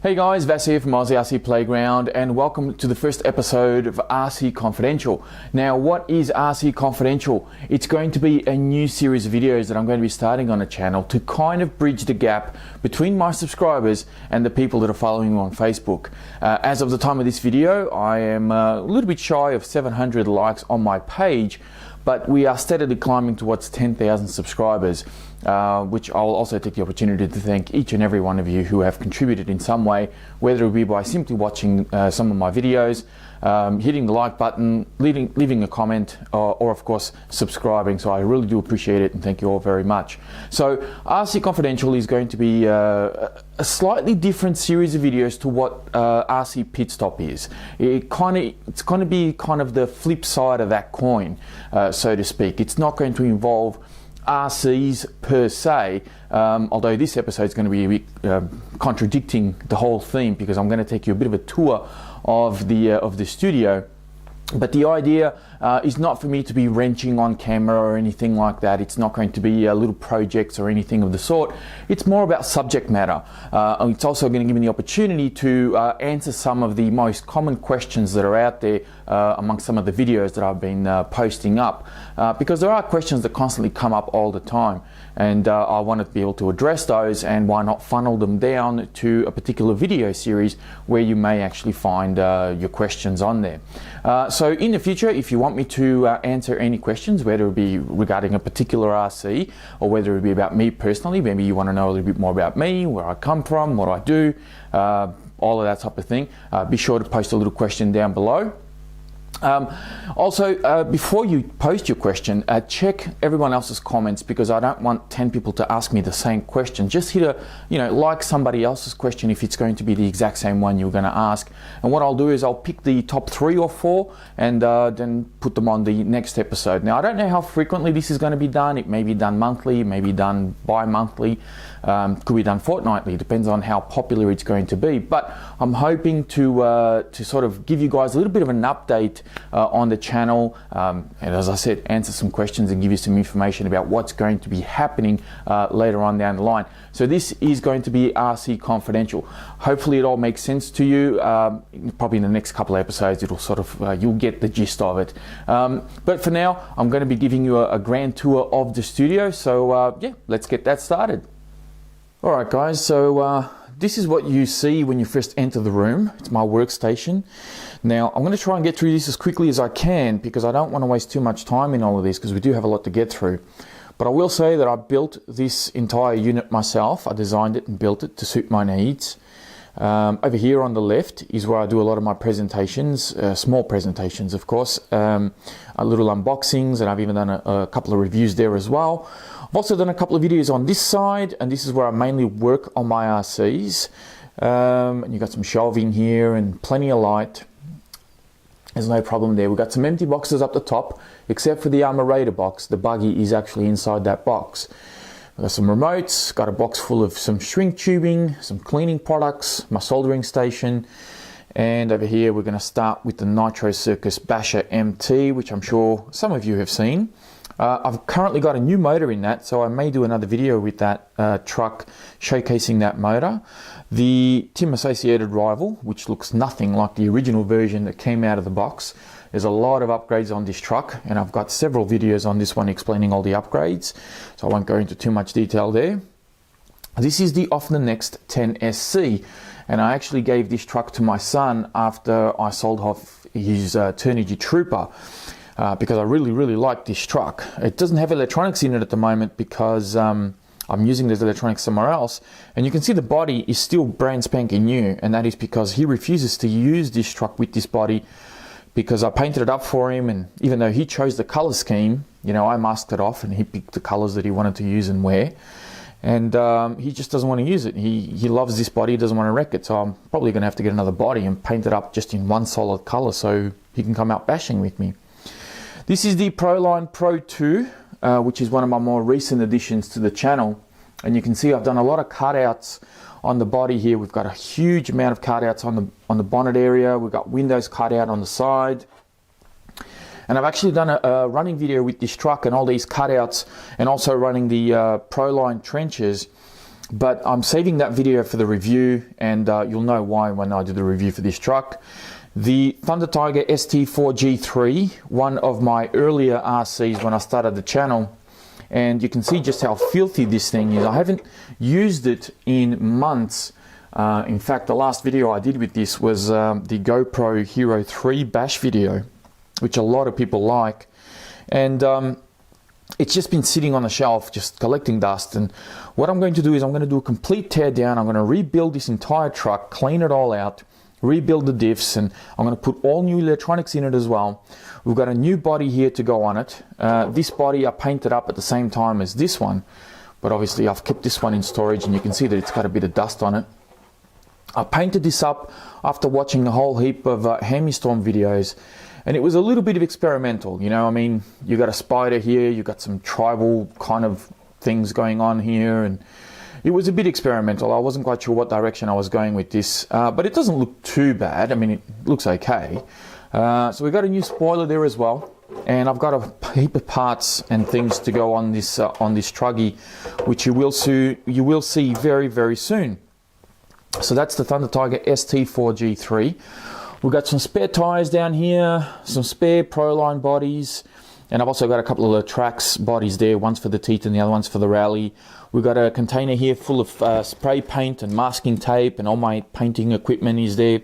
Hey guys, Vass here from Aussie RC Playground and welcome to the first episode of RC Confidential. Now what is RC Confidential? It's going to be a new series of videos that I'm going to be starting on the channel to kind of bridge the gap between my subscribers and the people that are following me on Facebook. As of the time of this video, I am a little bit shy of 700 likes on my page, but we are steadily climbing towards 10,000 subscribers. Which I'll also take the opportunity to thank each and every one of you who have contributed in some way, whether it be by simply watching some of my videos, hitting the like button, leaving a comment, or of course subscribing. So I really do appreciate it and thank you all very much. So RC Confidential is going to be a slightly different series of videos to what RC Pit Stop is. It's going to be kind of the flip side of that coin, so to speak. It's not going to involve RCs per se, although this episode is going to be a bit contradicting the whole theme, because I'm going to take you a bit of a tour of the studio. But the idea is not for me to be wrenching on camera or anything like that. It's not going to be little projects or anything of the sort. It's more about subject matter. It's also going to give me the opportunity to answer some of the most common questions that are out there among some of the videos that I've been posting up, because there are questions that constantly come up all the time, and I want to be able to address those, and why not funnel them down to a particular video series where you may actually find your questions on there. So in the future, if you want me to answer any questions, whether it be regarding a particular RC or whether it be about me personally, maybe you want to know a little bit more about me, where I come from, what I do, all of that type of thing, be sure to post a little question down below. Also, before you post your question, check everyone else's comments, because I don't want 10 people to ask me the same question. Just hit like somebody else's question if it's going to be the exact same one you're going to ask. And what I'll do is I'll pick the top 3 or 4 and then put them on the next episode. Now, I don't know how frequently this is going to be done. It may be done monthly, it may be done bi-monthly, could be done fortnightly, depends on how popular it's going to be. But I'm hoping to sort of give you guys a little bit of an update on the channel, and as I said, answer some questions and give you some information about what's going to be happening later on down the line. So this is going to be RC Confidential. Hopefully it all makes sense to you. Probably in the next couple of episodes it'll sort of you'll get the gist of it. But for now, I'm going to be giving you a grand tour of the studio. So yeah, let's get that started. Alright guys, so this is what you see when you first enter the room. It's my workstation. Now I'm going to try and get through this as quickly as I can, because I don't want to waste too much time in all of this, because we do have a lot to get through. But I will say that I built this entire unit myself. I designed it and built it to suit my needs. Over here on the left is where I do a lot of my presentations, small presentations of course, a little unboxings, and I've even done a couple of reviews there as well. I've also done a couple of videos on this side, and this is where I mainly work on my RCs. And you've got some shelving here and plenty of light. There's no problem there. We've got some empty boxes up the top, except for the Raider box. The buggy is actually inside that box. We've got some remotes, got a box full of some shrink tubing, some cleaning products, my soldering station, and over here we're going to start with the Nitro Circus Basher MT, which I'm sure some of you have seen. I've currently got a new motor in that, so I may do another video with that truck showcasing that motor. The Tim Associated Rival, which looks nothing like the original version that came out of the box. There's a lot of upgrades on this truck, and I've got several videos on this one explaining all the upgrades, so I won't go into too much detail there. This is the Off the Next 10SC, and I actually gave this truck to my son after I sold off his Turnigy Trooper. Because I really like this truck. It doesn't have electronics in it at the moment, because I'm using those electronics somewhere else, and you can see the body is still brand spanking new, and that is because he refuses to use this truck with this body, because I painted it up for him, and even though he chose the color scheme, I masked it off and he picked the colors that he wanted to use and wear, and he just doesn't want to use it. He loves this body, he doesn't want to wreck it, so I'm probably going to have to get another body and paint it up just in one solid color so he can come out bashing with me. This is the Proline Pro 2, which is one of my more recent additions to the channel. And you can see I've done a lot of cutouts on the body here. We've got a huge amount of cutouts on the bonnet area. We've got windows cut out on the side. And I've actually done a running video with this truck and all these cutouts, and also running the Proline trenches. but I'm saving that video for the review, and you'll know why when I do the review for this truck. The Thunder Tiger St4 G3, one of my earlier RCs when I started the channel, and you can see just how filthy this thing is. I haven't used it in months. In fact, the last video I did with this was the GoPro Hero 3 bash video, which a lot of people like, and it's just been sitting on the shelf just collecting dust. And what I'm going to do is I'm going to do a complete tear down. I'm going to rebuild this entire truck, clean it all out, rebuild the diffs, and I'm going to put all new electronics in it as well. We've got a new body here to go on it. This body I painted up at the same time as this one, but obviously I've kept this one in storage, and you can see that it's got a bit of dust on it. I painted this up after watching a whole heap of Storm videos, and it was a little bit of experimental, you know. I mean, you got a spider here, you got some tribal kind of things going on here, and it was a bit experimental. I wasn't quite sure what direction I was going with this, but it doesn't look too bad. I mean, it looks okay. So we've got a new spoiler there as well, and I've got a heap of parts and things to go on this truggy, which you will see very, very soon. So that's the Thunder Tiger St4 G3. We've got some spare tyres down here, some spare Proline bodies, and I've also got a couple of the Traxxas bodies there. One's for the Teton, the other one's for the Rally. We've got a container here full of spray paint and masking tape, and all my painting equipment is there.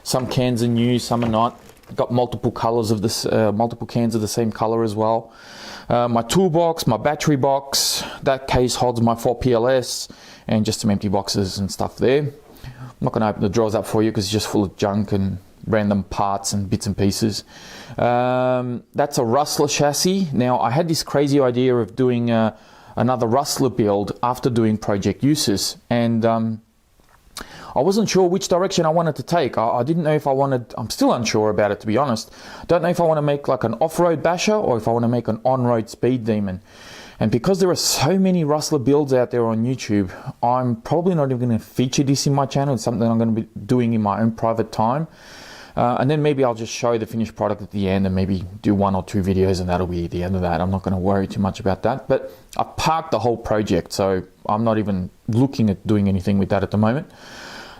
Some cans are new, some are not. Got multiple colours of this, multiple cans of the same colour as well. My toolbox, my battery box, that case holds my 4 PLS, and just some empty boxes and stuff there. I'm not going to open the drawers up for you because it's just full of junk and random parts and bits and pieces. That's a Rustler chassis. Now, I had this crazy idea of doing another Rustler build after doing Project Uses, and I wasn't sure which direction I wanted to take. I didn't know if I wanted, I'm still unsure about it, to be honest. Don't know if I want to make like an off-road basher or if I want to make an on-road speed demon. And because there are so many Rustler builds out there on YouTube, I'm probably not even going to feature this in my channel. It's something I'm going to be doing in my own private time. And then maybe I'll just show the finished product at the end and maybe do 1 or 2 videos, and that'll be the end of that. I'm not going to worry too much about that. But I parked the whole project, so I'm not even looking at doing anything with that at the moment.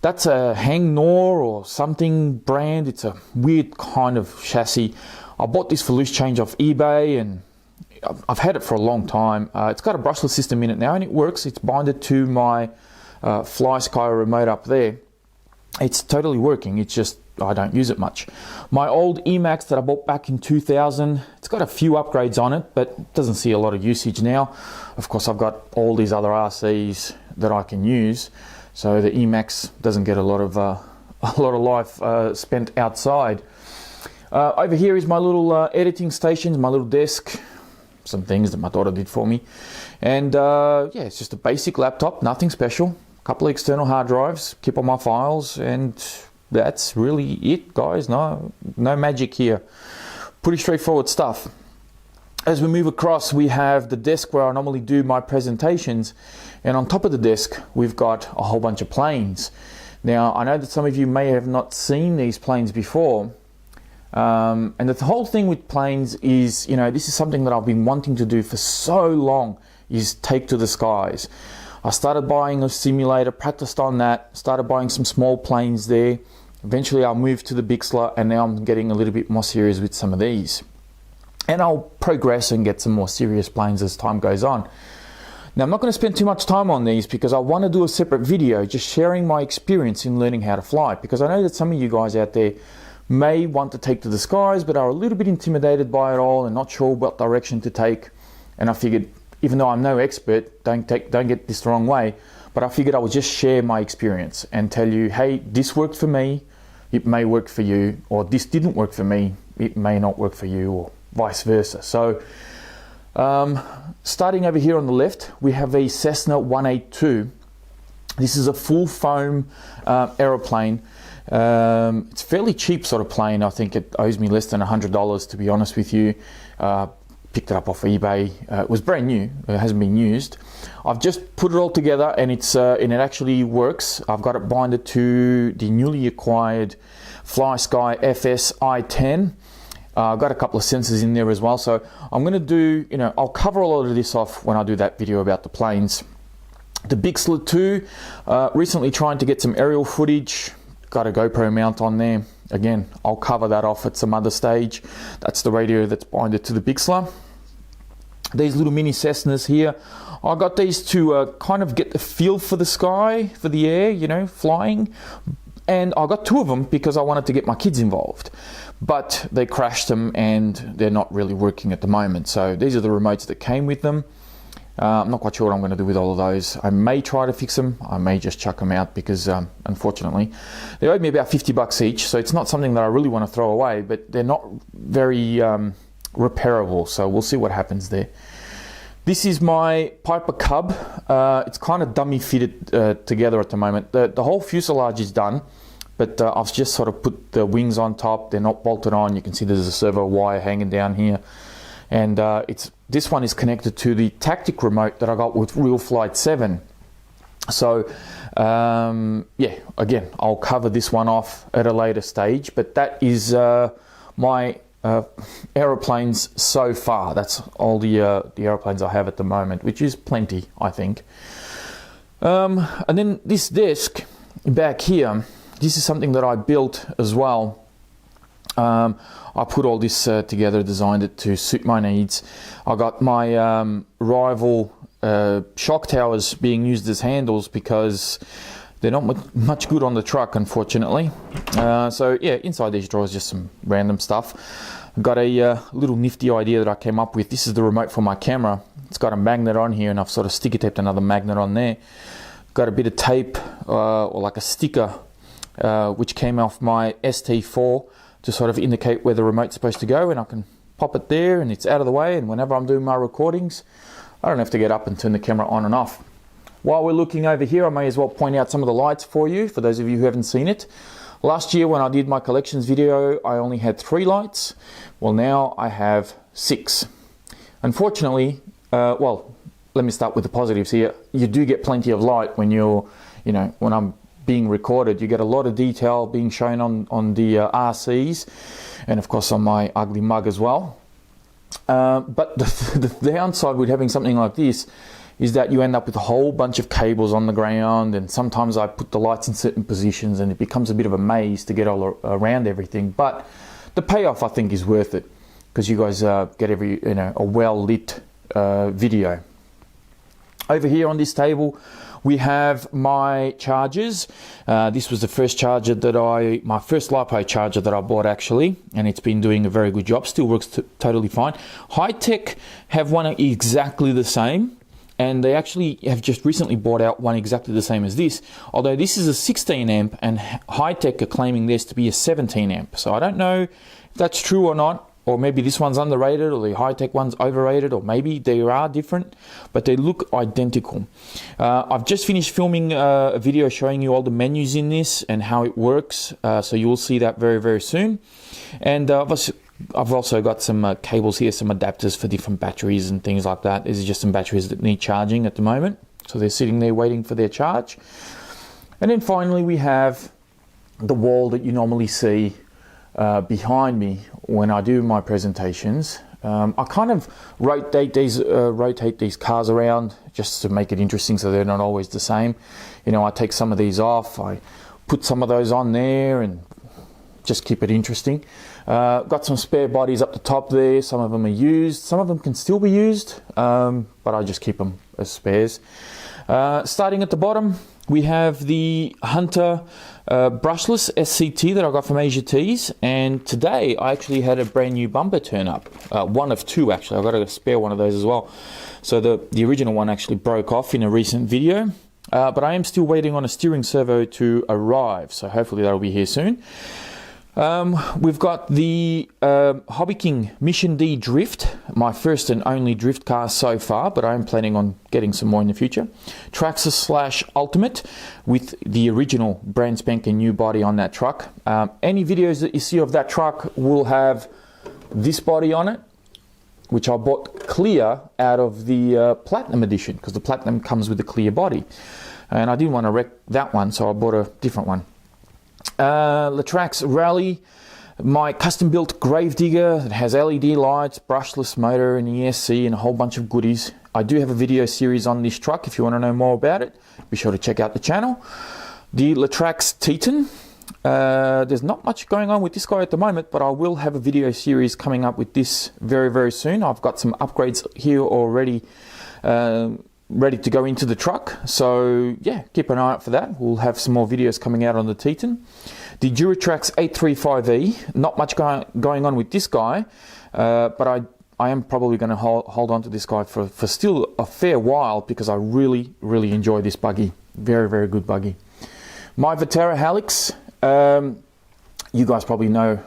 That's a Hang Nor or something brand. It's a weird kind of chassis. I bought this for loose change off eBay, and I've had it for a long time. It's got a brushless system in it now, and it works. It's binded to my Fly Sky remote up there. It's totally working. It's just I don't use it much. My old Emax that I bought back in 2000, it's got a few upgrades on it, but it doesn't see a lot of usage now. Of course, I've got all these other RCs that I can use, so the Emax doesn't get a lot of life spent outside. Over here is my little editing stations, my little desk, some things that my daughter did for me, and yeah, it's just a basic laptop, nothing special. A couple of external hard drives, keep all my files, and that's really it, guys. No magic here. Pretty straightforward stuff. As we move across, we have the desk where I normally do my presentations, and on top of the desk we've got a whole bunch of planes. Now, I know that some of you may have not seen these planes before, and the whole thing with planes is, you know, this is something that I've been wanting to do for so long, is take to the skies. I started buying a simulator, practiced on that, started buying some small planes there. Eventually I moved to the Bixler, and now I'm getting a little bit more serious with some of these. And I'll progress and get some more serious planes as time goes on. Now, I'm not going to spend too much time on these because I want to do a separate video just sharing my experience in learning how to fly, because I know that some of you guys out there may want to take to the skies but are a little bit intimidated by it all and not sure what direction to take. And I figured, even though I'm no expert, don't get this the wrong way, but I figured I would just share my experience and tell you, hey, this worked for me, it may work for you, or this didn't work for me, it may not work for you, or vice versa. So starting over here on the left, we have a Cessna 182. This is a full foam aeroplane. It's a fairly cheap sort of plane. I think it owes me less than $100, to be honest with you. Picked it up off eBay. It was brand new. It hasn't been used. I've just put it all together, and it actually works. I've got it binded to the newly acquired Fly Sky FS i10. I've got a couple of sensors in there as well. So I'm going to do, I'll cover a lot of this off when I do that video about the planes. The Bixler 2, recently trying to get some aerial footage. Got a GoPro mount on there. Again, I'll cover that off at some other stage. That's the radio that's binded to the Bixler. These little mini Cessnas here, I got these to kind of get the feel for the sky, for the air, you know, flying. And I got 2 of them because I wanted to get my kids involved. But they crashed them and they're not really working at the moment. So these are the remotes that came with them. I'm not quite sure what I'm going to do with all of those. I may try to fix them. I may just chuck them out because unfortunately they owed me about 50 bucks each. So it's not something that I really want to throw away, but they're not very repairable. So we'll see what happens there. This is my Piper Cub. It's kind of dummy fitted together at the moment. The whole fuselage is done, but I've just sort of put the wings on top. They're not bolted on. You can see there's a servo wire hanging down here. And this one is connected to the Tactic remote that I got with Real Flight 7. So yeah, again, I'll cover this one off at a later stage, but that is my aeroplanes so far. That's all the aeroplanes I have at the moment, which is plenty, I think. And then this desk back here, this is something that I built as well. I put all this together, designed it to suit my needs. I got my rival shock towers being used as handles because they're not much good on the truck, unfortunately. So yeah, inside these drawers, just some random stuff. I've got a little nifty idea that I came up with. This is the remote for my camera. It's got a magnet on here, and I've sort of sticker taped another magnet on there. Got a bit of tape, or like a sticker, which came off my ST4 to sort of indicate where the remote's supposed to go, and I can pop it there and it's out of the way, and whenever I'm doing my recordings, I don't have to get up and turn the camera on and off. While we're looking over here, I may as well point out some of the lights for you, for those of you who haven't seen it. Last year when I did my collections video, I only had 3 lights. Well, now I have 6. Unfortunately, well, let me start with the positives here. You do get plenty of light when you're, you know, when I'm being recorded. You get a lot of detail being shown on the RCs, and of course on my ugly mug as well. But the downside with having something like this is that you end up with a whole bunch of cables on the ground, and sometimes I put the lights in certain positions and it becomes a bit of a maze to get all around everything. But the payoff, I think, is worth it because you guys get a well lit video. Over here on this table we have my chargers. This was the first charger that my first Lipo charger that I bought actually, and it's been doing a very good job. Still works totally fine. High-Tech have one exactly the same, and they actually have just recently bought out one exactly the same as this. Although this is a 16 amp, and High-Tech are claiming this to be a 17 amp. So I don't know if that's true or not. Or maybe this one's underrated, or the High-Tech one's overrated, or maybe they are different, but they look identical. I've just finished filming a video showing you all the menus in this and how it works, so you'll see that very, very soon. And I've also got some cables here, some adapters for different batteries and things like that. These are just some batteries that need charging at the moment, so they're sitting there waiting for their charge. And then finally we have the wall that you normally see behind me when I do my presentations. I kind of rotate these cars around just to make it interesting, so they're not always the same. You know, I take some of these off, I put some of those on there, and just keep it interesting. Got some spare bodies up the top there. Some of them are used, some of them can still be used, but I just keep them as spares. Starting at the bottom, we have the Hunter Brushless SCT that I got from Asia Tees, and today I actually had a brand new bumper turn up. One of 2 actually. I got a spare one of those as well. So the original one actually broke off in a recent video, but I am still waiting on a steering servo to arrive, so hopefully that'll be here soon. We've got the Hobbyking Mission D Drift, my first and only drift car so far, but I am planning on getting some more in the future. Traxxas Ultimate with the original brand spanking new body on that truck. Any videos that you see of that truck will have this body on it, which I bought clear out of the Platinum edition, because the Platinum comes with a clear body. And I didn't want to wreck that one, so I bought a different one. Latrax Rally, My custom built Gravedigger that has LED lights, brushless motor and ESC and a whole bunch of goodies. I do have a video series on this truck if you want to know more about it. Be sure to check out the channel. The Traxxas Titan. There's not much going on with this guy at the moment, but I will have a video series coming up with this very, very soon. I've got some upgrades here already ready to go into the truck. So yeah, keep an eye out for that. We'll have some more videos coming out on the Titan. The Duratrax 835E, not much going on with this guy, but I am probably going to hold on to this guy for still a fair while because I really, really enjoy this buggy. Very, very good buggy. My Vitara Hallux, you guys probably know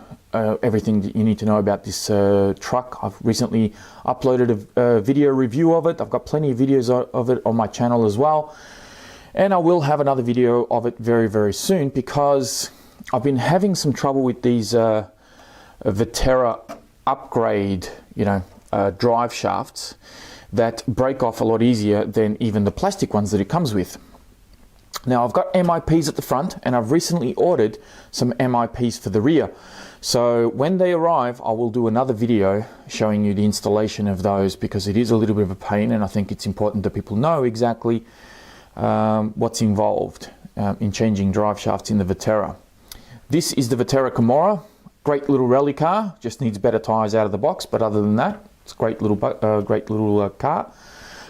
everything that you need to know about this truck. I've recently uploaded a video review of it. I've got plenty of videos of it on my channel as well. And I will have another video of it very, very soon because I've been having some trouble with these Vitara upgrade, drive shafts that break off a lot easier than even the plastic ones that it comes with. Now I've got MIPs at the front and I've recently ordered some MIPs for the rear. So when they arrive, I will do another video showing you the installation of those because it is a little bit of a pain and I think it's important that people know exactly what's involved in changing drive shafts in the Vitara. This is the Vitara Camorra. Great little rally car, just needs better tyres out of the box, but other than that, it's a great little car.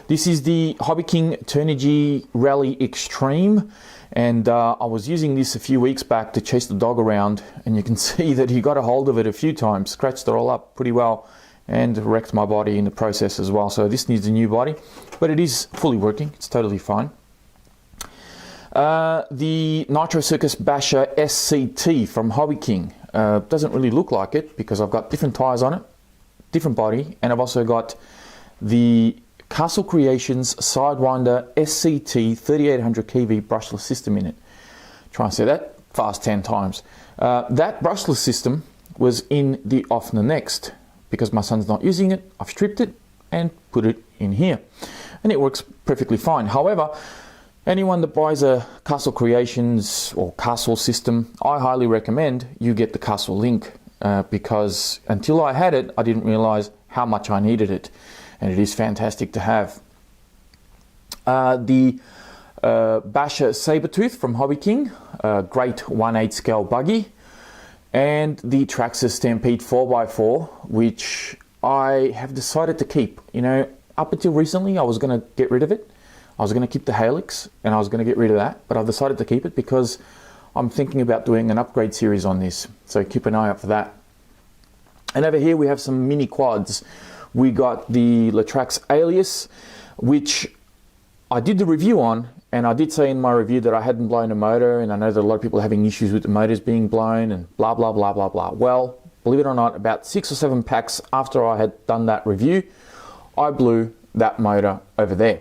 This is the Hobbyking Turnigy Rally Extreme, and I was using this a few weeks back to chase the dog around, and you can see that he got a hold of it a few times, scratched it all up pretty well, and wrecked my body in the process as well. So this needs a new body, but it is fully working, it's totally fine. The Nitro Circus Basher SCT from Hobbyking. Doesn't really look like it because I've got different tyres on it, different body, and I've also got the Castle Creations Sidewinder SCT 3800 kV brushless system in it. Try and say that fast 10 times. That brushless system was in the Off the Next. Because my son's not using it, I've stripped it and put it in here. And it works perfectly fine. However, anyone that buys a Castle Creations or Castle system, I highly recommend you get the Castle Link because until I had it, I didn't realize how much I needed it. And it is fantastic to have. The Basher Sabertooth from Hobbyking, great 1/8 scale buggy. And the Traxxas Stampede 4x4, which I have decided to keep. Up until recently, I was going to get rid of it. I was going to keep the Hallux, and I was going to get rid of that. But I've decided to keep it because I'm thinking about doing an upgrade series on this. So keep an eye out for that. And over here, we have some mini quads. We got the Traxxas Alias, which I did the review on, and I did say in my review that I hadn't blown a motor, and I know that a lot of people are having issues with the motors being blown and blah, blah, blah, blah, blah. Well, believe it or not, about 6 or 7 packs after I had done that review, I blew that motor over there.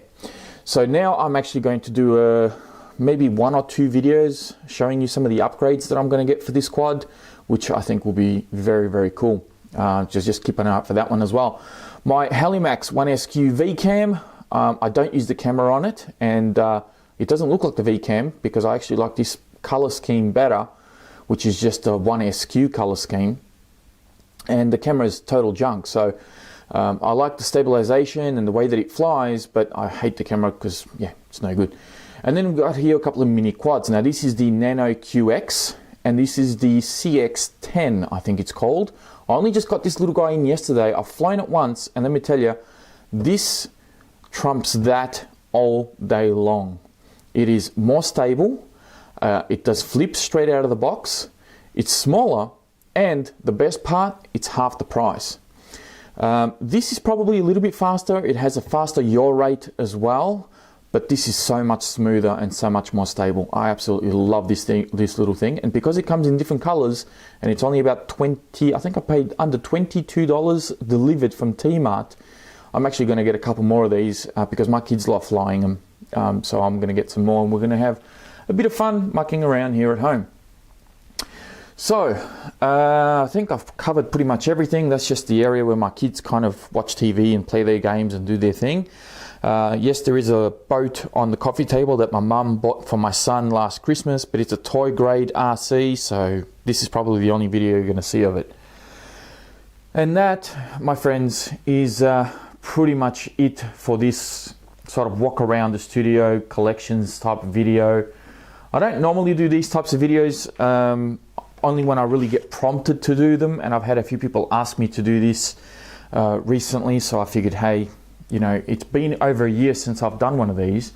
So now I'm actually going to do maybe 1 or 2 videos showing you some of the upgrades that I'm going to get for this quad, which I think will be very, very cool. Just keep an eye out for that one as well. My Heli-Max 1SQ V-Cam, I don't use the camera on it, and it doesn't look like the V-Cam because I actually like this color scheme better, which is just a 1SQ color scheme, and the camera is total junk. So I like the stabilization and the way that it flies, but I hate the camera because, yeah, it's no good. And then we've got here a couple of mini quads. Now this is the Nano QX, and this is the CX10, I think it's called. I only just got this little guy in yesterday. I've flown it once, and let me tell you, this trumps that all day long. It is more stable, it does flips straight out of the box, it's smaller, and the best part, it's half the price. This is probably a little bit faster, it has a faster yaw rate as well, but this is so much smoother and so much more stable. I absolutely love this little thing, and because it comes in different colors, and it's only about 20, I think I paid under $22 delivered from T-Mart. I'm actually going to get a couple more of these because my kids love flying them. So I'm going to get some more, and we're going to have a bit of fun mucking around here at home. So, I think I've covered pretty much everything. That's just the area where my kids kind of watch TV and play their games and do their thing. Yes, there is a boat on the coffee table that my mum bought for my son last Christmas, but it's a toy grade RC, so this is probably the only video you're going to see of it. And that, my friends, is pretty much it for this sort of walk around the studio collections type of video. I don't normally do these types of videos, only when I really get prompted to do them, and I've had a few people ask me to do this recently, so I figured, hey, you know, it's been over a year since I've done one of these,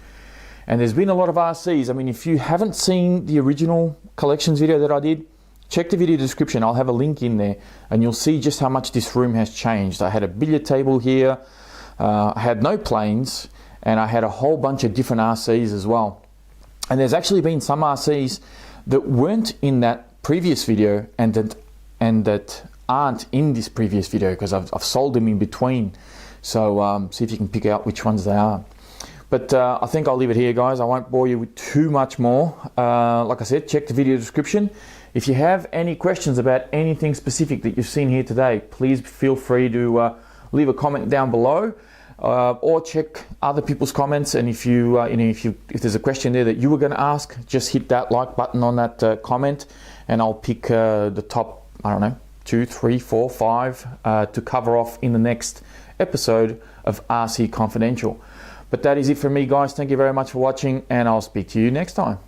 and there's been a lot of RCs. I mean, if you haven't seen the original collections video that I did, check the video description. I'll have a link in there, and you'll see just how much this room has changed. I had a billiard table here, I had no planes, and I had a whole bunch of different RCs as well. And there's actually been some RCs that weren't in that previous video and that aren't in this previous video, because I've sold them in between. So see if you can pick out which ones they are. But I think I'll leave it here, guys. I won't bore you with too much more. Like I said, check the video description. If you have any questions about anything specific that you've seen here today, please feel free to leave a comment down below, or check other people's comments. And if if there's a question there that you were going to ask, just hit that like button on that comment, and I'll pick the top, I don't know, 2, 3, 4, 5 to cover off in the next episode of RC Confidential. But that is it from me, guys. Thank you very much for watching, and I'll speak to you next time.